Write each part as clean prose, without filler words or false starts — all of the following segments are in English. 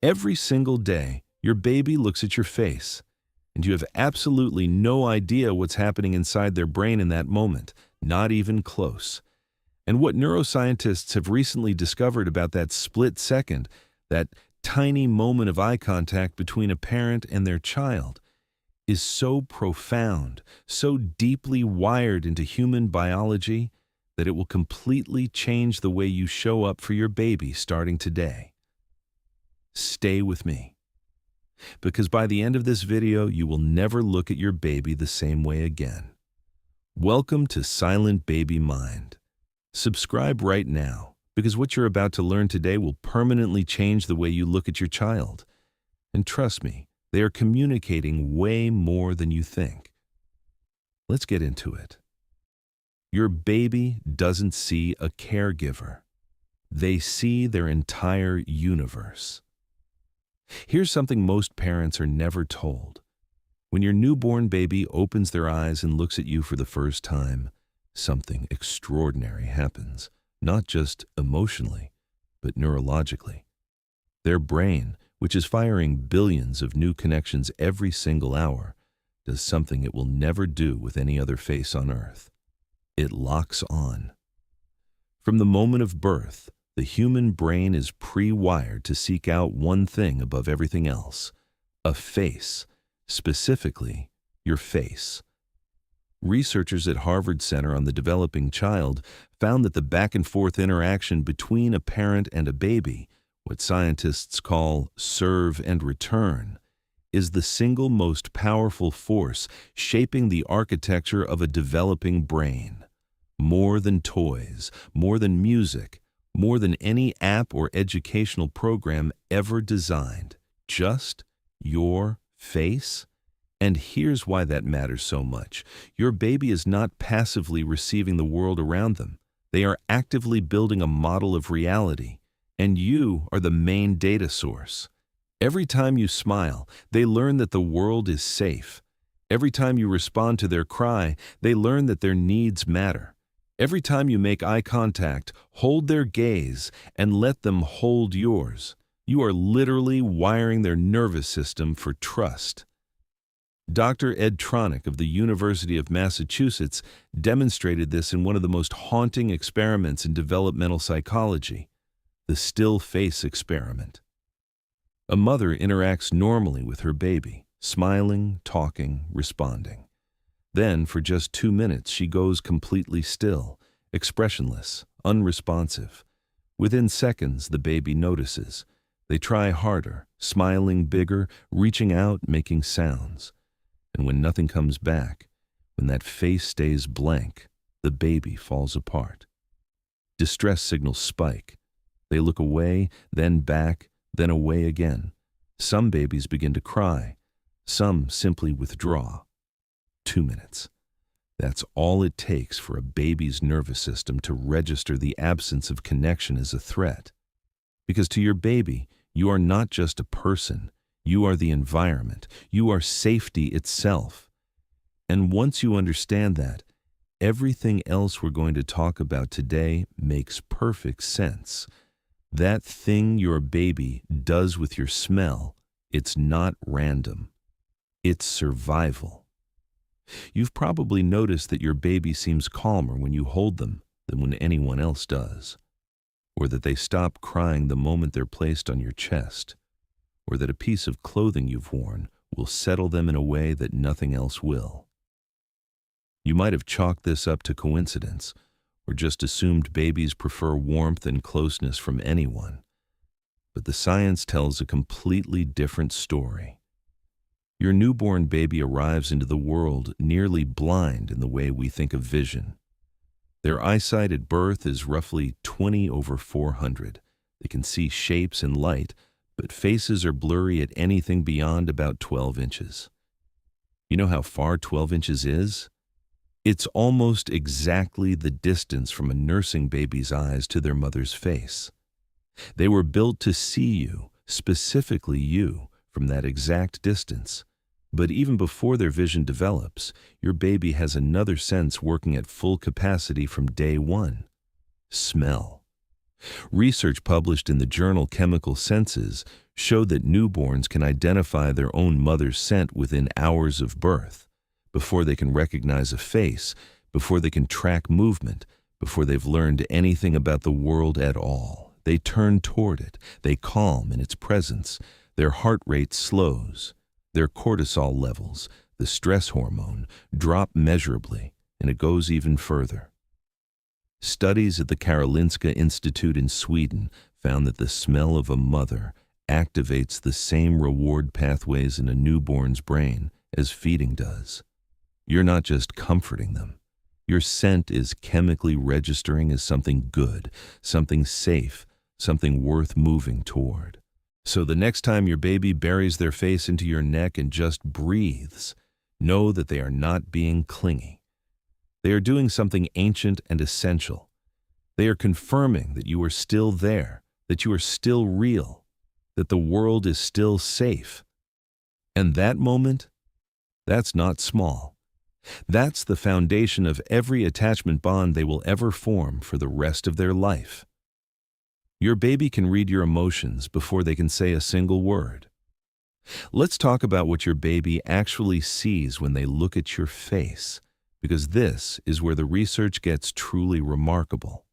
Every single day, your baby looks at your face, and you have absolutely no idea what's happening inside their brain in that moment, not even close. And what neuroscientists have recently discovered about that split second, that tiny moment of eye contact between a parent and their child, is so profound, so deeply wired into human biology, that it will completely change the way you show up for your baby starting today. Stay with me, because by the end of this video, you will never look at your baby the same way again. Welcome to Silent Baby Mind. Subscribe right now, because what you're about to learn today will permanently change the way you look at your child. And trust me, they are communicating way more than you think. Let's get into it. Your baby doesn't see a caregiver. They see their entire universe. Here's something most parents are never told. When your newborn baby opens their eyes and looks at you for the first time, something extraordinary happens, not just emotionally, but neurologically. Their brain, which is firing billions of new connections every single hour, does something it will never do with any other face on earth. It locks on. From the moment of birth, the human brain is pre-wired to seek out one thing above everything else: a face, specifically your face. Researchers at Harvard Center on the Developing Child found that the back-and-forth interaction between a parent and a baby, what scientists call serve and return, is the single most powerful force shaping the architecture of a developing brain. More than toys, more than music, more than any app or educational program ever designed. Just your face? And here's why that matters so much. Your baby is not passively receiving the world around them. They are actively building a model of reality, and you are the main data source. Every time you smile, they learn that the world is safe. Every time you respond to their cry, they learn that their needs matter. Every time you make eye contact, hold their gaze and let them hold yours. You are literally wiring their nervous system for trust. Dr. Ed Tronick of the University of Massachusetts demonstrated this in one of the most haunting experiments in developmental psychology, the still face experiment. A mother interacts normally with her baby, smiling, talking, responding. Then, for just 2 minutes, she goes completely still, expressionless, unresponsive. Within seconds, the baby notices. They try harder, smiling bigger, reaching out, making sounds. And when nothing comes back, when that face stays blank, the baby falls apart. Distress signals spike. They look away, then back, then away again. Some babies begin to cry. Some simply withdraw. 2 minutes. That's all it takes for a baby's nervous system to register the absence of connection as a threat. Because to your baby, you are not just a person. You are the environment. You are safety itself. And once you understand that, everything else we're going to talk about today makes perfect sense. That thing your baby does with your smell, it's not random. It's survival. You've probably noticed that your baby seems calmer when you hold them than when anyone else does, or that they stop crying the moment they're placed on your chest, or that a piece of clothing you've worn will settle them in a way that nothing else will. You might have chalked this up to coincidence, or just assumed babies prefer warmth and closeness from anyone. But the science tells a completely different story. Your newborn baby arrives into the world nearly blind in the way we think of vision. Their eyesight at birth is roughly 20/400. They can see shapes and light, but faces are blurry at anything beyond about 12 inches. You know how far 12 inches is? It's almost exactly the distance from a nursing baby's eyes to their mother's face. They were built to see you, specifically you, from that exact distance. But even before their vision develops, your baby has another sense working at full capacity from day one: smell. Research published in the journal Chemical Senses showed that newborns can identify their own mother's scent within hours of birth, before they can recognize a face, before they can track movement, before they've learned anything about the world at all. They turn toward it, they calm in its presence, their heart rate slows, their cortisol levels, the stress hormone, drop measurably, and it goes even further. Studies at the Karolinska Institute in Sweden found that the smell of a mother activates the same reward pathways in a newborn's brain as feeding does. You're not just comforting them. Your scent is chemically registering as something good, something safe, something worth moving toward. So the next time your baby buries their face into your neck and just breathes, know that they are not being clingy. They are doing something ancient and essential. They are confirming that you are still there, that you are still real, that the world is still safe. And that moment, that's not small. That's the foundation of every attachment bond they will ever form for the rest of their life. Your baby can read your emotions before they can say a single word. Let's talk about what your baby actually sees when they look at your face, because this is where the research gets truly remarkable.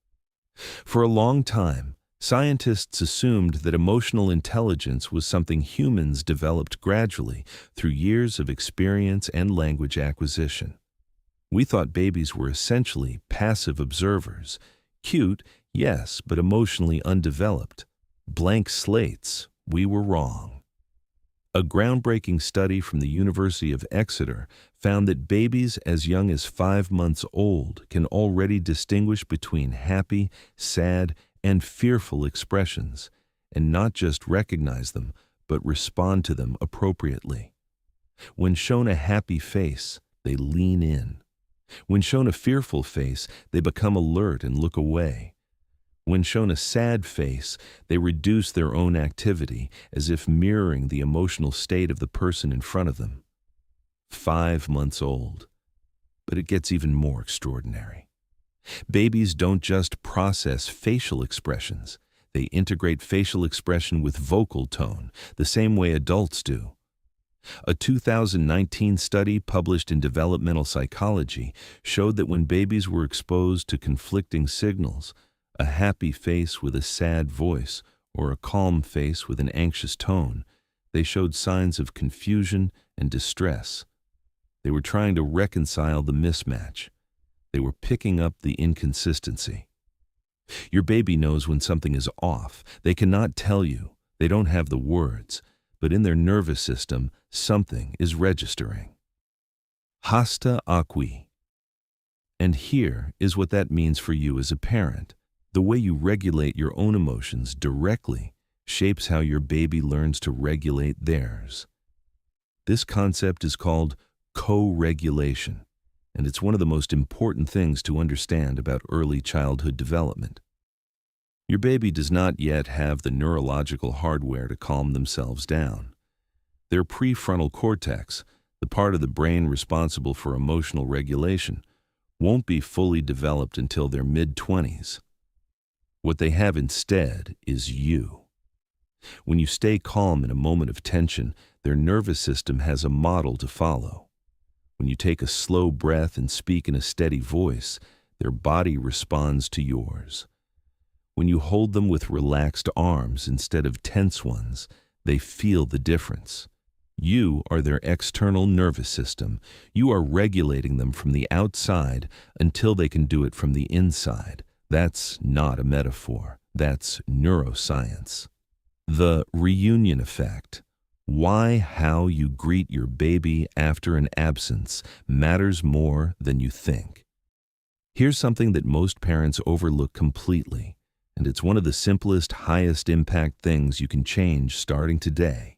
For a long time, scientists assumed that emotional intelligence was something humans developed gradually through years of experience and language acquisition. We thought babies were essentially passive observers, cute, yes, but emotionally undeveloped. Blank slates. We were wrong. A groundbreaking study from the University of Exeter found that babies as young as 5 months old can already distinguish between happy, sad, and fearful expressions, and not just recognize them, but respond to them appropriately. When shown a happy face, they lean in. When shown a fearful face, they become alert and look away. When shown a sad face, they reduce their own activity, as if mirroring the emotional state of the person in front of them. 5 months old. But it gets even more extraordinary. Babies don't just process facial expressions. They integrate facial expression with vocal tone, the same way adults do. A 2019 study published in Developmental Psychology showed that when babies were exposed to conflicting signals, a happy face with a sad voice, or a calm face with an anxious tone, they showed signs of confusion and distress. They were trying to reconcile the mismatch. They were picking up the inconsistency. Your baby knows when something is off. They cannot tell you. They don't have the words. But in their nervous system, something is registering. Hasta aquí. And here is what that means for you as a parent. The way you regulate your own emotions directly shapes how your baby learns to regulate theirs. This concept is called co-regulation, and it's one of the most important things to understand about early childhood development. Your baby does not yet have the neurological hardware to calm themselves down. Their prefrontal cortex, the part of the brain responsible for emotional regulation, won't be fully developed until their mid-20s. What they have instead is you. When you stay calm in a moment of tension, their nervous system has a model to follow. When you take a slow breath and speak in a steady voice, their body responds to yours. When you hold them with relaxed arms instead of tense ones, they feel the difference. You are their external nervous system. You are regulating them from the outside until they can do it from the inside. That's not a metaphor. That's neuroscience. The reunion effect. Why how you greet your baby after an absence matters more than you think. Here's something that most parents overlook completely, and it's one of the simplest, highest impact things you can change starting today.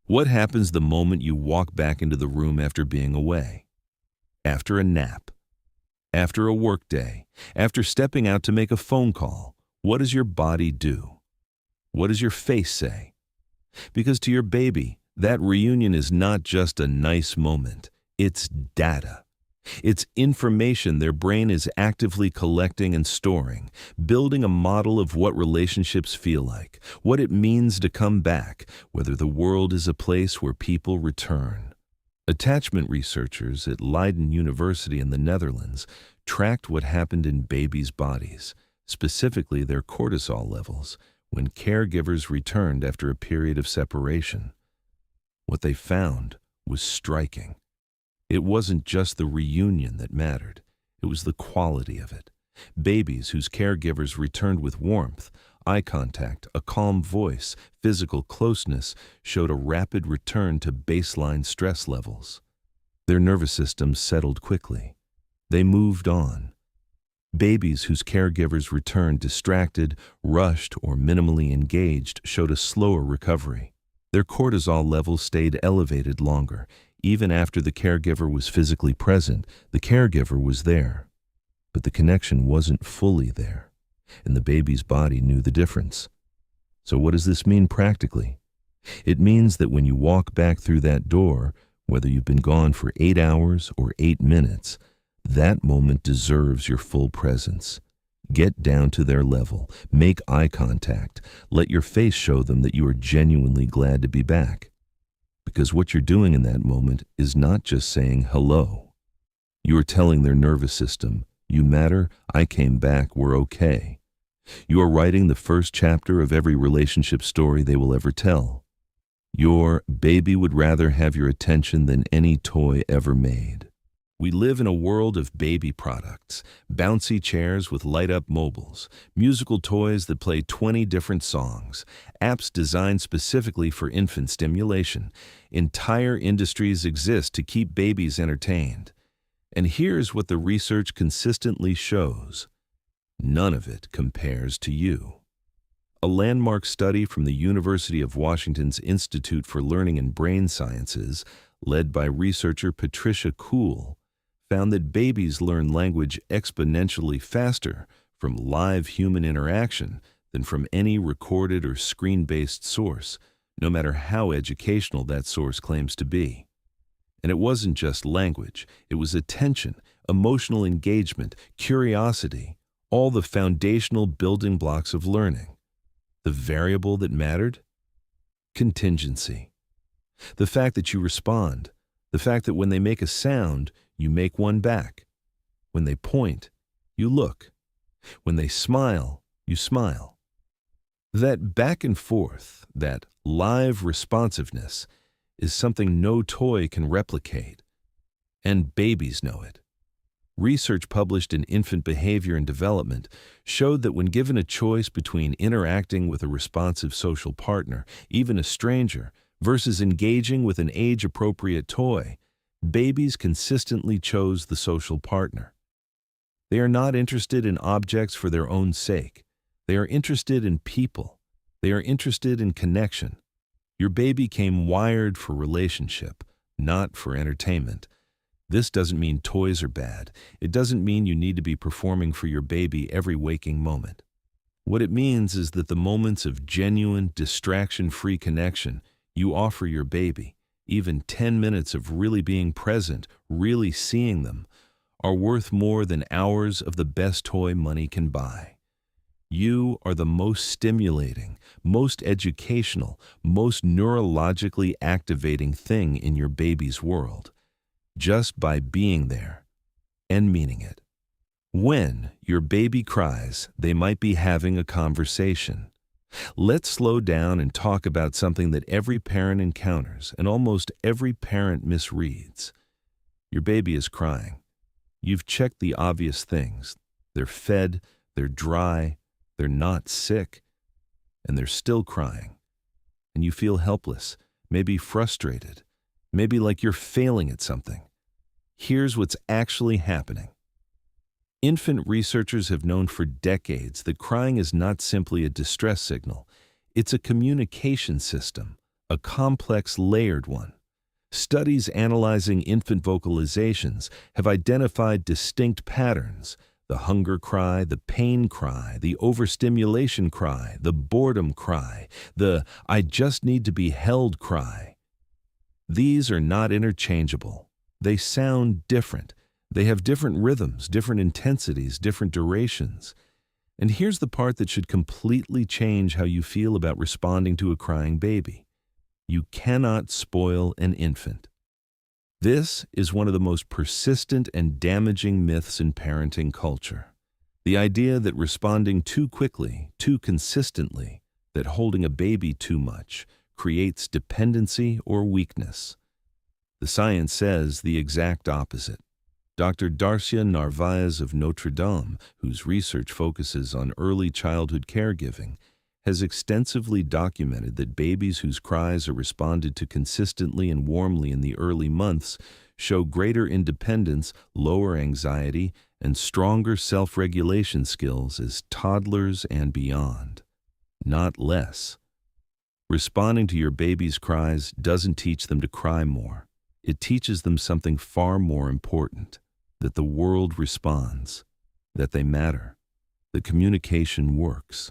What happens the moment you walk back into the room after being away? After a nap? After a work day? After stepping out to make a phone call? What does your body do? What does your face say? Because to your baby, that reunion is not just a nice moment. It's data. It's information their brain is actively collecting and storing, building a model of what relationships feel like, what it means to come back, whether the world is a place where people return. Attachment researchers at Leiden University in the Netherlands tracked what happened in babies' bodies, specifically their cortisol levels, when caregivers returned after a period of separation. What they found was striking. It wasn't just the reunion that mattered, it was the quality of it. Babies whose caregivers returned with warmth, eye contact, a calm voice, physical closeness showed a rapid return to baseline stress levels. Their nervous systems settled quickly. They moved on. Babies whose caregivers returned distracted, rushed, or minimally engaged showed a slower recovery. Their cortisol levels stayed elevated longer. Even after the caregiver was physically present, the caregiver was there. But the connection wasn't fully there, and the baby's body knew the difference. So what does this mean practically? It means that when you walk back through that door, whether you've been gone for 8 hours or 8 minutes, that moment deserves your full presence. Get down to their level, make eye contact, let your face show them that you are genuinely glad to be back. Because what you're doing in that moment is not just saying hello. You are telling their nervous system, you matter, I came back, we're okay. You are writing the first chapter of every relationship story they will ever tell. Your baby would rather have your attention than any toy ever made. We live in a world of baby products, bouncy chairs with light-up mobiles, musical toys that play 20 different songs, apps designed specifically for infant stimulation. Entire industries exist to keep babies entertained. And here's what the research consistently shows. None of it compares to you. A landmark study from the University of Washington's Institute for Learning and Brain Sciences, led by researcher Patricia Kuhl, found that babies learn language exponentially faster from live human interaction than from any recorded or screen-based source, no matter how educational that source claims to be. And it wasn't just language, it was attention, emotional engagement, curiosity, all the foundational building blocks of learning. The variable that mattered? Contingency. The fact that you respond, the fact that when they make a sound, you make one back. When they point, you look. When they smile, you smile. That back and forth, that live responsiveness, is something no toy can replicate. And babies know it. Research published in Infant Behavior and Development showed that when given a choice between interacting with a responsive social partner, even a stranger, versus engaging with an age-appropriate toy, babies consistently chose the social partner. They are not interested in objects for their own sake. They are interested in people. They are interested in connection. Your baby came wired for relationship, not for entertainment. This doesn't mean toys are bad. It doesn't mean you need to be performing for your baby every waking moment. What it means is that the moments of genuine, distraction-free connection you offer your baby, even 10 minutes of really being present, really seeing them, are worth more than hours of the best toy money can buy. You are the most stimulating, most educational, most neurologically activating thing in your baby's world, just by being there and meaning it. When your baby cries, they might be having a conversation. Let's slow down and talk about something that every parent encounters and almost every parent misreads. Your baby is crying. You've checked the obvious things. They're fed, they're dry, they're not sick, and they're still crying. And you feel helpless, maybe frustrated, maybe like you're failing at something. Here's what's actually happening. Infant researchers have known for decades that crying is not simply a distress signal. It's a communication system, a complex, layered one. Studies analyzing infant vocalizations have identified distinct patterns: the hunger cry, the pain cry, the overstimulation cry, the boredom cry, the "I just need to be held" cry. These are not interchangeable. They sound different. They have different rhythms, different intensities, different durations. And here's the part that should completely change how you feel about responding to a crying baby. You cannot spoil an infant. This is one of the most persistent and damaging myths in parenting culture. The idea that responding too quickly, too consistently, that holding a baby too much creates dependency or weakness. The science says the exact opposite. Dr. Darcia Narvaez of Notre Dame, whose research focuses on early childhood caregiving, has extensively documented that babies whose cries are responded to consistently and warmly in the early months show greater independence, lower anxiety, and stronger self-regulation skills as toddlers and beyond. Not less. Responding to your baby's cries doesn't teach them to cry more. It teaches them something far more important, that the world responds, that they matter, that communication works.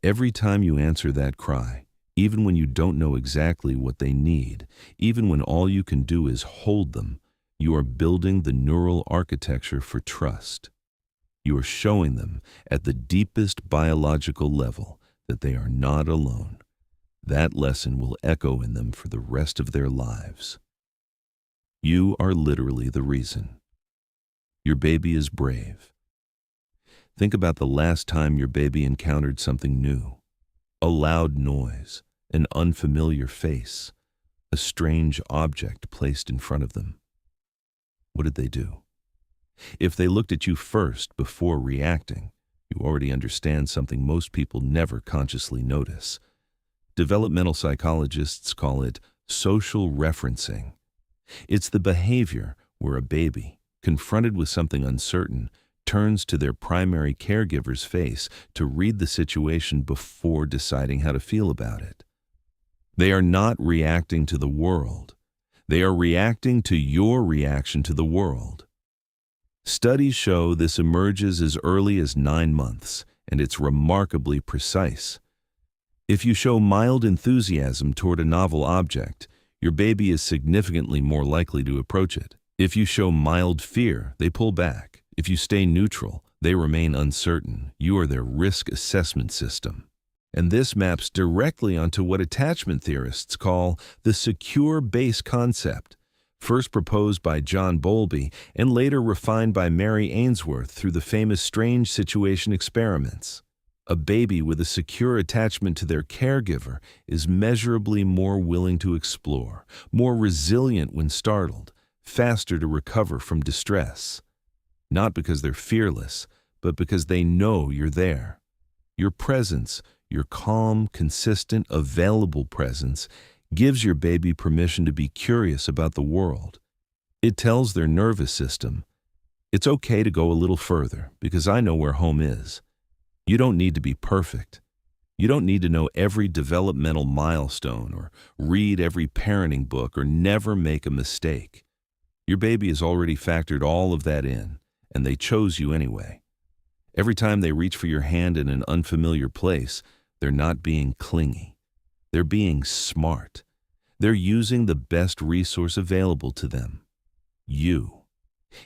Every time you answer that cry, even when you don't know exactly what they need, even when all you can do is hold them, you are building the neural architecture for trust. You are showing them at the deepest biological level that they are not alone. That lesson will echo in them for the rest of their lives. You are literally the reason. Your baby is brave. Think about the last time your baby encountered something new. A loud noise, an unfamiliar face, a strange object placed in front of them. What did they do? If they looked at you first before reacting, you already understand something most people never consciously notice. Developmental psychologists call it social referencing. It's the behavior where a baby, confronted with something uncertain, turns to their primary caregiver's face to read the situation before deciding how to feel about it. They are not reacting to the world. They are reacting to your reaction to the world. Studies show this emerges as early as 9 months, and it's remarkably precise. If you show mild enthusiasm toward a novel object, your baby is significantly more likely to approach it. If you show mild fear, they pull back. If you stay neutral, they remain uncertain. You are their risk assessment system. And this maps directly onto what attachment theorists call the secure base concept, first proposed by John Bowlby and later refined by Mary Ainsworth through the famous strange situation experiments. A baby with a secure attachment to their caregiver is measurably more willing to explore, more resilient when startled, faster to recover from distress. Not because they're fearless, but because they know you're there. Your presence, your calm, consistent, available presence, gives your baby permission to be curious about the world. It tells their nervous system, it's okay to go a little further because I know where home is. You don't need to be perfect. You don't need to know every developmental milestone or read every parenting book or never make a mistake. Your baby has already factored all of that in, and they chose you anyway. Every time they reach for your hand in an unfamiliar place, they're not being clingy. They're being smart. They're using the best resource available to them. You.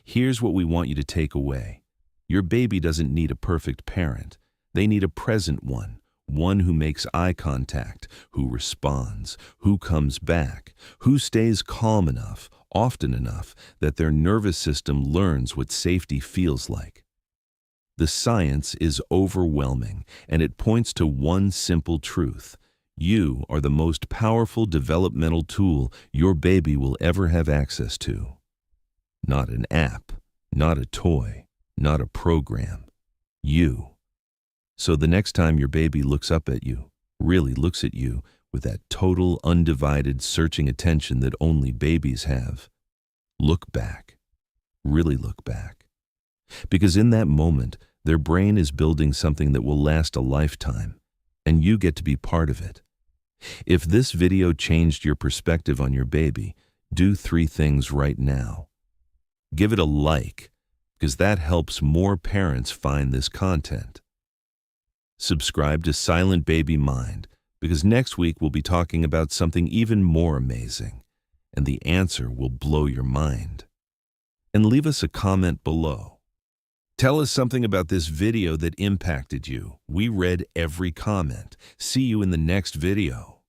Here's what we want you to take away. Your baby doesn't need a perfect parent. They need a present one who makes eye contact, who responds, who comes back, who stays calm enough, often enough, that their nervous system learns what safety feels like. The science is overwhelming, and it points to one simple truth. You are the most powerful developmental tool your baby will ever have access to. Not an app, not a toy, not a program. You. So the next time your baby looks up at you, really looks at you with that total, undivided, searching attention that only babies have, look back. Really look back. Because in that moment, their brain is building something that will last a lifetime, and you get to be part of it. If this video changed your perspective on your baby, do 3 things right now. Give it a like, because that helps more parents find this content. Subscribe to Silent Baby Mind, because next week we'll be talking about something even more amazing, and the answer will blow your mind. and leave us a comment below. Tell us something about this video that impacted you. We read every comment. See you in the next video.